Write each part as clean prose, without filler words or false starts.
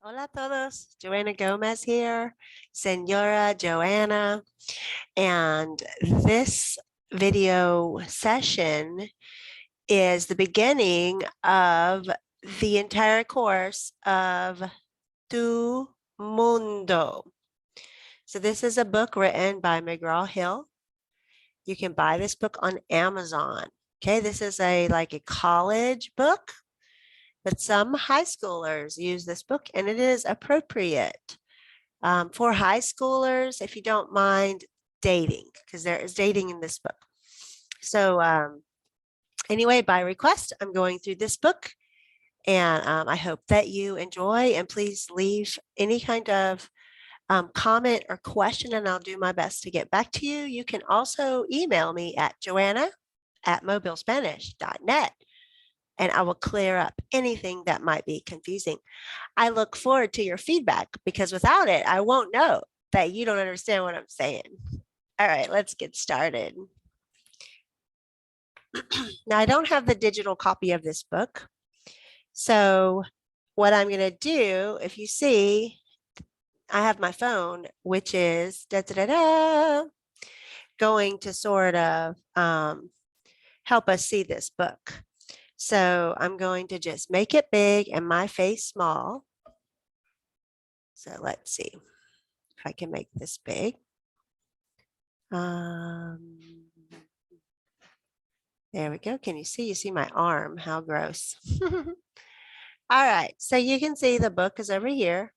Hola a todos, Joanna Gomez here, Senora Joanna, and this video session is the beginning of the entire course of Tu Mundo. So this is a book written by McGraw-Hill. You can buy this book on Amazon. Okay, this is like a college book, but some high schoolers use this book and it is appropriate for high schoolers if you don't mind dating, because there is dating in this book. So anyway, by request, I'm going through this book and I hope that you enjoy, and please leave any kind of comment or question and I'll do my best to get back to you. You can also email me at joanna@mobilespanish.net and I will clear up anything that might be confusing. I look forward to your feedback because without it, I won't know that you don't understand what I'm saying. All right, let's get started. Now, I don't have the digital copy of this book. So what I'm going to do, if you see, I have my phone, which is going to sort of help us see this book. So I'm going to just make it big and my face small. So let's see if I can make this big. There we go. Can you see? You see my arm? How gross. All right. So you can see the book is over here.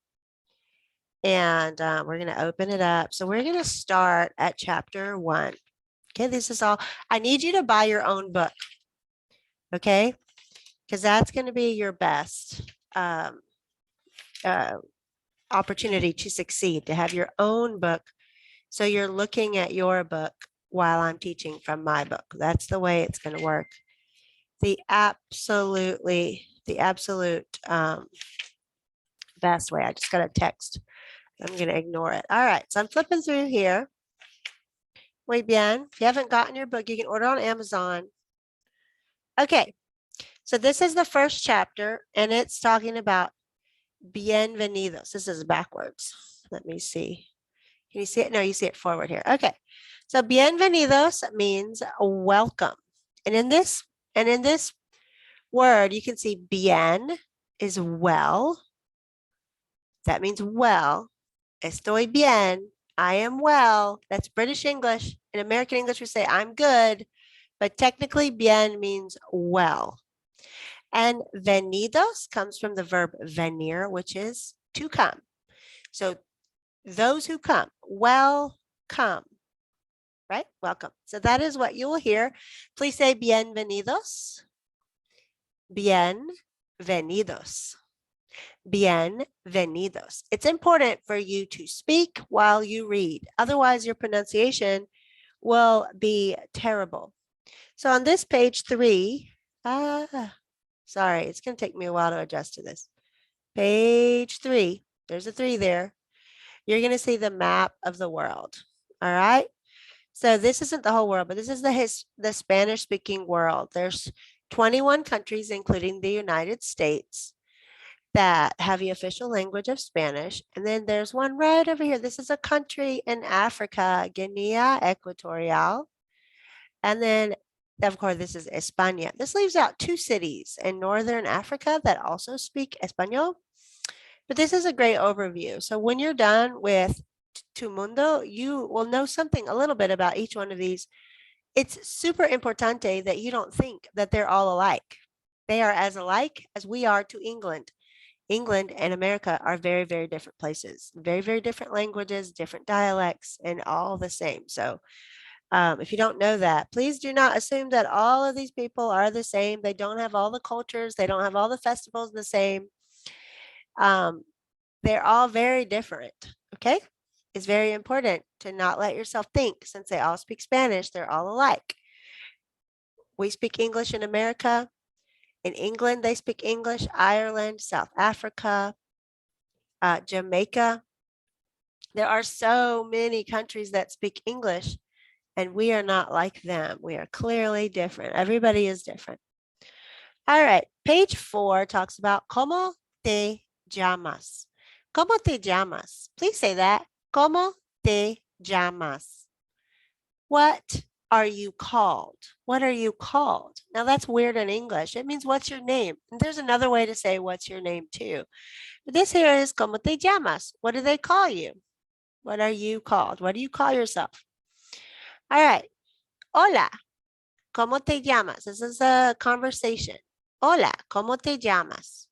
And we're going to open it up. So we're going to start at chapter 1. Okay, this is all. I need you to buy your own book. Okay, because that's going to be your best opportunity to succeed, to have your own book. So you're looking at your book while I'm teaching from my book. That's the way it's going to work. The absolute best way. I just got a text. I'm going to ignore it. All right, so I'm flipping through here. Muy bien. If you haven't gotten your book, you can order on Amazon. Okay, so this is the first chapter, and it's talking about bienvenidos. This is backwards. Let me see. Can you see it? No, you see it forward here. Okay, so bienvenidos means welcome, and in this word, you can see bien is well. That means well. Estoy bien. I am well. That's British English. In American English, we say I'm good, but technically bien means well. And venidos comes from the verb venir, which is to come. So those who come, welcome, right? Welcome. So that is what you will hear. Please say bienvenidos. Bienvenidos. Bienvenidos. It's important for you to speak while you read. Otherwise, your pronunciation will be terrible. So on this page 3, sorry, it's going to take me a while to adjust to this. Page 3, there's a 3 there. You're going to see the map of the world. All right. So this isn't the whole world, but this is the Spanish speaking world. There's 21 countries, including the United States, that have the official language of Spanish. And then there's one right over here. This is a country in Africa, Guinea Equatorial. And then, of course, this is España. This leaves out 2 cities in Northern Africa that also speak Espanol. But this is a great overview. So when you're done with Tu Mundo, you will know something a little bit about each one of these. It's super importante that you don't think that they're all alike. They are as alike as we are to England. England and America are very, very different places, very, very different languages, different dialects, and all the same. So if you don't know that, please do not assume that all of these people are the same. They don't have all the cultures. They don't have all the festivals the same. They're all very different, okay? It's very important to not let yourself think, since they all speak Spanish, they're all alike. We speak English in America. In England, they speak English. Ireland, South Africa, Jamaica. There are so many countries that speak English, and we are not like them. We are clearly different. Everybody is different. All right, page 4 talks about ¿Cómo te llamas? ¿Cómo te llamas? Please say that. ¿Cómo te llamas? What are you called? What are you called? Now that's weird in English. It means what's your name? And there's another way to say what's your name too. But this here is ¿Cómo te llamas? What do they call you? What are you called? What do you call yourself? All right. Hola. ¿Cómo te llamas? This is a conversation. Hola. ¿Cómo te llamas?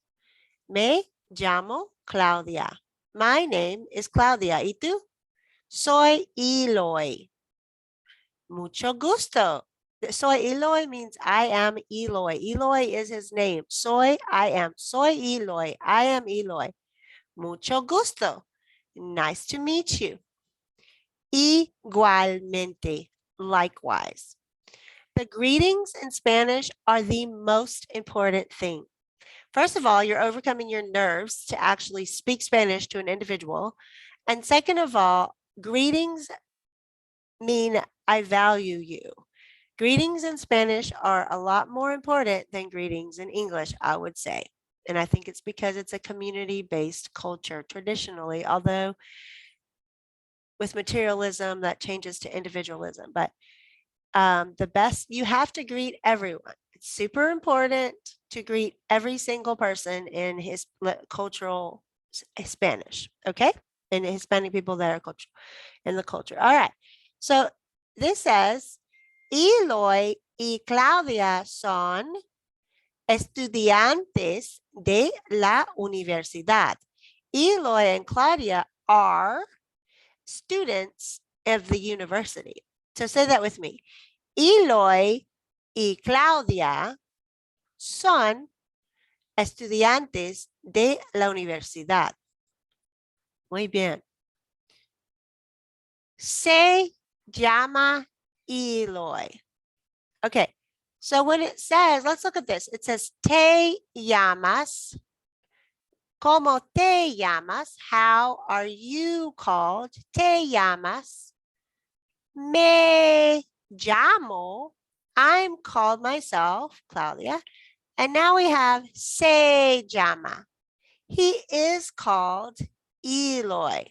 Me llamo Claudia. My name is Claudia. ¿Y tú? Soy Eloy. Mucho gusto. Soy Eloy means I am Eloy. Eloy is his name. I am. Soy Eloy. I am Eloy. Mucho gusto. Nice to meet you. Igualmente. Likewise. The greetings in Spanish are the most important thing. First of all, you're overcoming your nerves to actually speak Spanish to an individual. And second of all, greetings mean I value you. Greetings in Spanish are a lot more important than greetings in English, I would say. And I think it's because it's a community-based culture traditionally, although with materialism that changes to individualism. But you have to greet everyone. It's super important to greet every single person in his cultural Spanish, okay? And Hispanic people that are in the culture. All right. So this says, Eloy y Claudia son estudiantes de la universidad. Eloy and Claudia are students of the university. So say that with me. Eloy y Claudia son estudiantes de la universidad. Muy bien. Se llama Eloy. Okay, so when it says, let's look at this. It says, te llamas. ¿Cómo te llamas? How are you called? Te llamas. Me llamo. I'm called myself, Claudia. And now we have se llama. He is called Eloy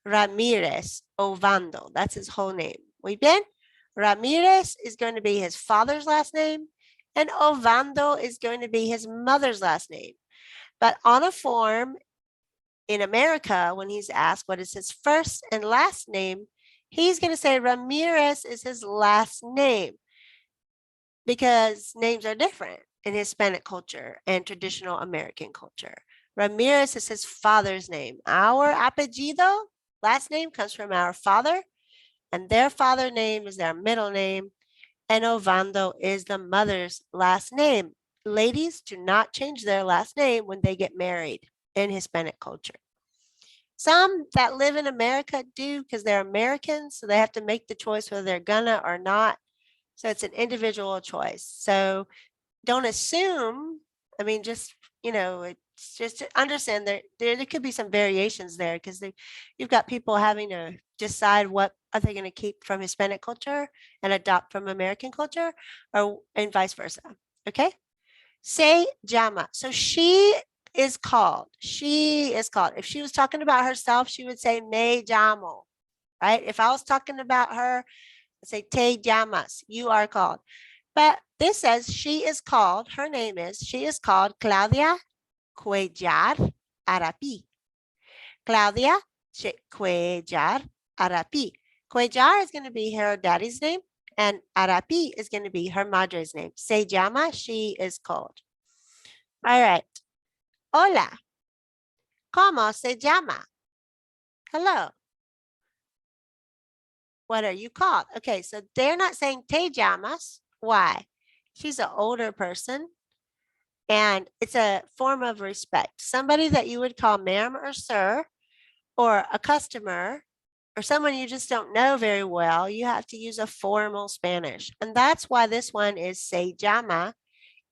Ramirez Ovando. That's his whole name. Muy bien. Ramirez is going to be his father's last name, and Ovando is going to be his mother's last name. But on a form in America, when he's asked what is his first and last name, he's going to say Ramirez is his last name because names are different in Hispanic culture and traditional American culture. Ramirez is his father's name. Our apellido, last name, comes from our father, and their father name is their middle name, and Ovando is the mother's last name. Ladies do not change their last name when they get married in Hispanic culture. Some that live in America do because they're Americans, so they have to make the choice whether they're gonna or not. So it's an individual choice. So don't assume, I mean, just, it's just to understand there could be some variations there because you've got people having to decide what are they going to keep from Hispanic culture and adopt from American culture, and vice versa. Okay. Se llama. So she is called. If she was talking about herself, she would say me llamo, right? If I was talking about her, I'd say te llamas. You are called. But this says she is called, she is called Claudia Cuellar Arapi. Claudia Cuellar Arapi. Cuellar is going to be her daddy's name, and Arapi is going to be her madre's name. Se llama, she is called. All right. Hola. ¿Cómo se llama? Hello. What are you called? Okay, so they're not saying te llamas. Why? She's an older person, and it's a form of respect. Somebody that you would call ma'am or sir, or a customer, or someone you just don't know very well, you have to use a formal Spanish. And that's why this one is se llama,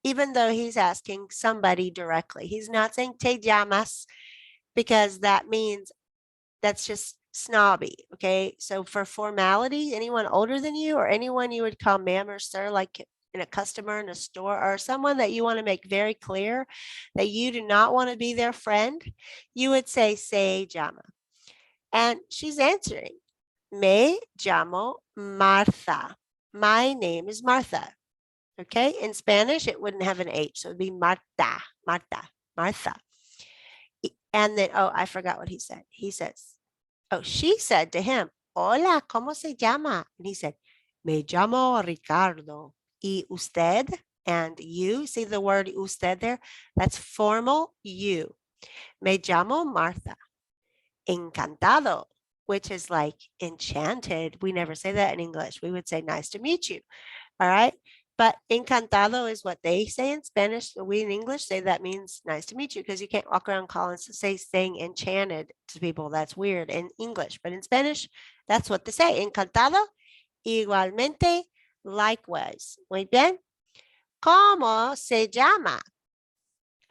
even though he's asking somebody directly. He's not saying te llamas because that means that's just snobby, okay? So for formality, anyone older than you or anyone you would call ma'am or sir, like in a customer in a store or someone that you want to make very clear that you do not want to be their friend, you would say, se llama. And she's answering, me llamo Martha. My name is Martha. Okay. In Spanish, it wouldn't have an H. So it would be Marta, Marta, Martha. And then, oh, I forgot what he said. He says, oh, she said to him, hola, ¿cómo se llama? And he said, me llamo Ricardo. Y usted and you, see the word usted there? That's formal you. Me llamo Martha. Encantado, which is like enchanted. We never say that in English. We would say nice to meet you. All right. But encantado is what they say in Spanish. We in English say that means nice to meet you because you can't walk around calling saying enchanted to people. That's weird in English. But in Spanish, that's what they say. Encantado, igualmente, likewise. Muy bien. ¿Cómo se llama?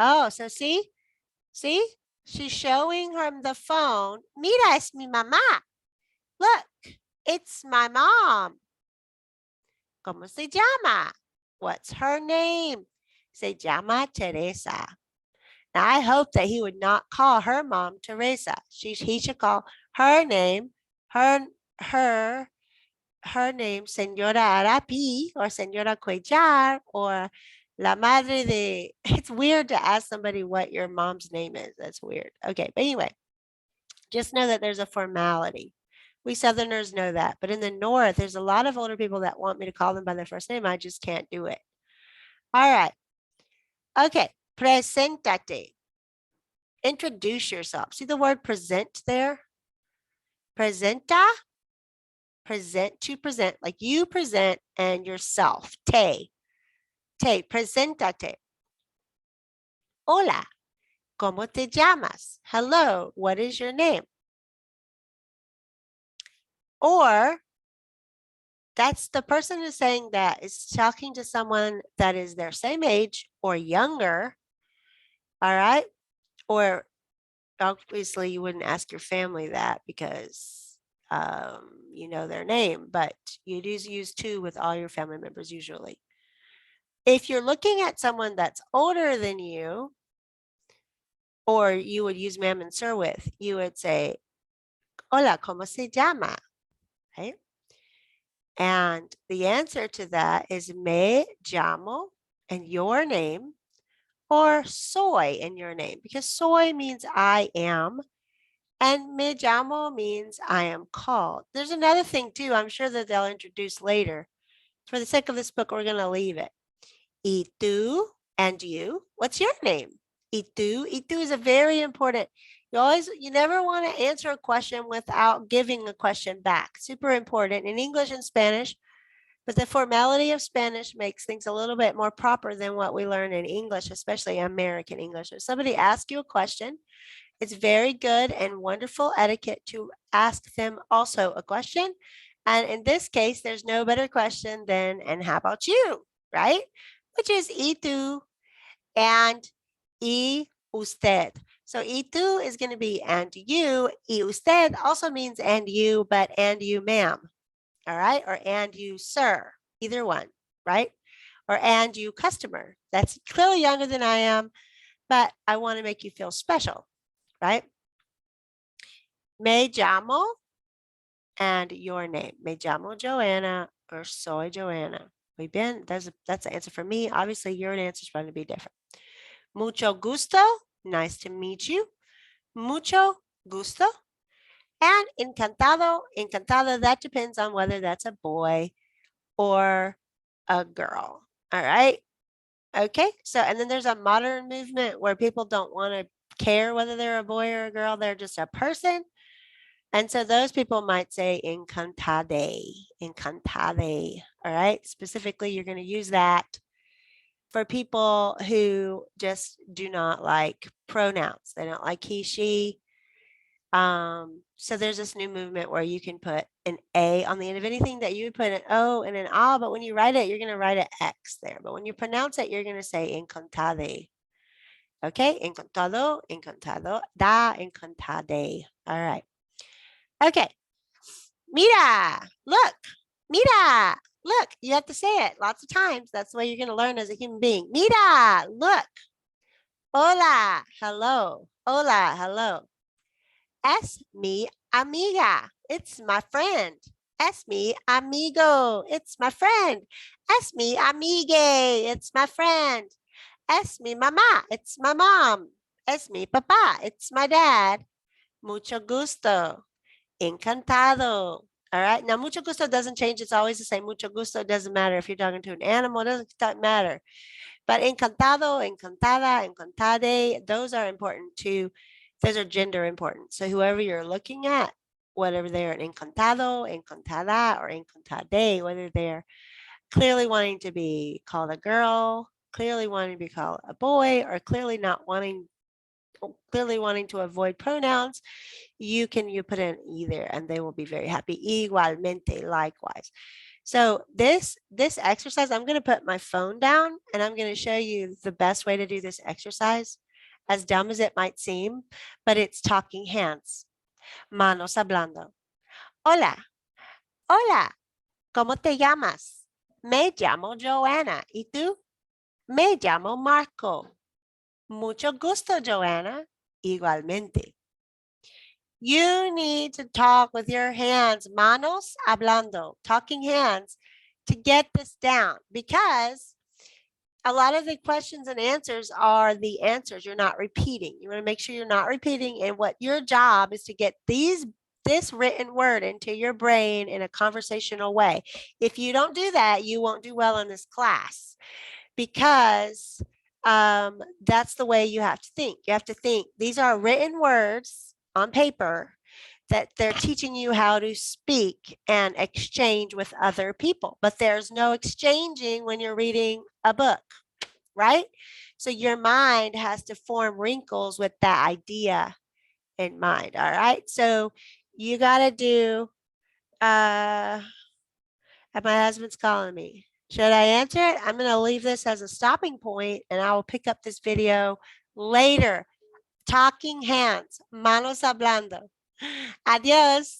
Oh, so see? She's showing him the phone. Mira, es mi mamá. Look, it's my mom. ¿Cómo se llama? What's her name? Se llama Teresa. Now, I hope that he would not call her mom Teresa. He should call her name, her name, Señora Arapi or Señora Cuellar or La Madre de. It's weird to ask somebody what your mom's name is. That's weird. Okay, but anyway, just know that there's a formality. We Southerners know that. But in the North, there's a lot of older people that want me to call them by their first name. I just can't do it. All right. Okay. Preséntate. Introduce yourself. See the word present there? Presenta. Present, to present. Like you present and yourself. Te. Preséntate. Hola. ¿Cómo te llamas? Hello. What is your name? Or that's the person is saying that is talking to someone that is their same age or younger. All right. Or obviously you wouldn't ask your family that because you know their name, but you do use to with all your family members usually. If you're looking at someone that's older than you, or you would use ma'am and sir with, you would say, hola, ¿cómo se llama? Right? And the answer to that is me llamo and your name, or soy in your name, because soy means I am, and me llamo means I am called. There's another thing too, I'm sure that they'll introduce later. For the sake of this book, we're going to leave it. Y tú, and you, what's your name? Y tú is a very important. You never want to answer a question without giving a question back. Super important in English and Spanish. But the formality of Spanish makes things a little bit more proper than what we learn in English, especially American English. If somebody asks you a question, it's very good and wonderful etiquette to ask them also a question. And in this case, there's no better question than, and how about you, right? Which is y tú and y usted. So y tú is going to be and you. Y usted also means and you, but and you, ma'am. All right. Or and you, sir. Either one. Right. Or and you, customer. That's clearly younger than I am, but I want to make you feel special. Right. Me llamo and your name. Me llamo Joanna or soy Joanna. Muy bien. That's the answer for me. Obviously, your answer is going to be different. Mucho gusto. Nice to meet you. Mucho gusto. And encantado. Encantado, that depends on whether that's a boy or a girl. All right. Okay. So, and then there's a modern movement where people don't want to care whether they're a boy or a girl. They're just a person. And so those people might say encantade, encantade. All right. Specifically, you're going to use that for people who just do not like pronouns. They don't like he, she. So there's this new movement where you can put an A on the end of anything that you would put an O and an A, but when you write it, you're going to write an X there. But when you pronounce it, you're going to say encantade. Okay, encantado, encantado, da encantade. All right. Okay. Mira, look, mira. Look, you have to say it lots of times. That's the way you're going to learn as a human being. Mira, look. Hola, hello. Hola, hello. Es mi amiga. It's my friend. Es mi amigo. It's my friend. Es mi amigue. It's my friend. Es mi mamá. It's my mom. Es mi papá. It's my dad. Mucho gusto. Encantado. All right. Now, mucho gusto doesn't change. It's always the same. Mucho gusto doesn't matter if you're talking to an animal. It doesn't matter. But encantado, encantada, encantade, those are important too. Those are gender important. So whoever you're looking at, whether they're an encantado, encantada, or encantade, whether they're clearly wanting to be called a girl, clearly wanting to be called a boy, or clearly wanting to avoid pronouns, you put in either and they will be very happy. Igualmente, likewise. So this exercise, I'm going to put my phone down and I'm going to show you the best way to do this exercise, as dumb as it might seem, but it's talking hands. Manos hablando. Hola, hola, ¿cómo te llamas? Me llamo Joanna. ¿Y tú? Me llamo Marco. Mucho gusto, Joanna. Igualmente. You need to talk with your hands, manos hablando, talking hands, to get this down, because a lot of the questions and answers are the answers. You're not repeating. You want to make sure you're not repeating. And what your job is to get this written word into your brain in a conversational way. If you don't do that, you won't do well in this class, because that's the way you have to think. You have to think these are written words on paper that they're teaching you how to speak and exchange with other people. But there's no exchanging when you're reading a book, right? So your mind has to form wrinkles with that idea in mind. All right. So you got to do, and my husband's calling me. Should I answer it? I'm going to leave this as a stopping point and I will pick up this video later. Talking hands, manos hablando. Adios.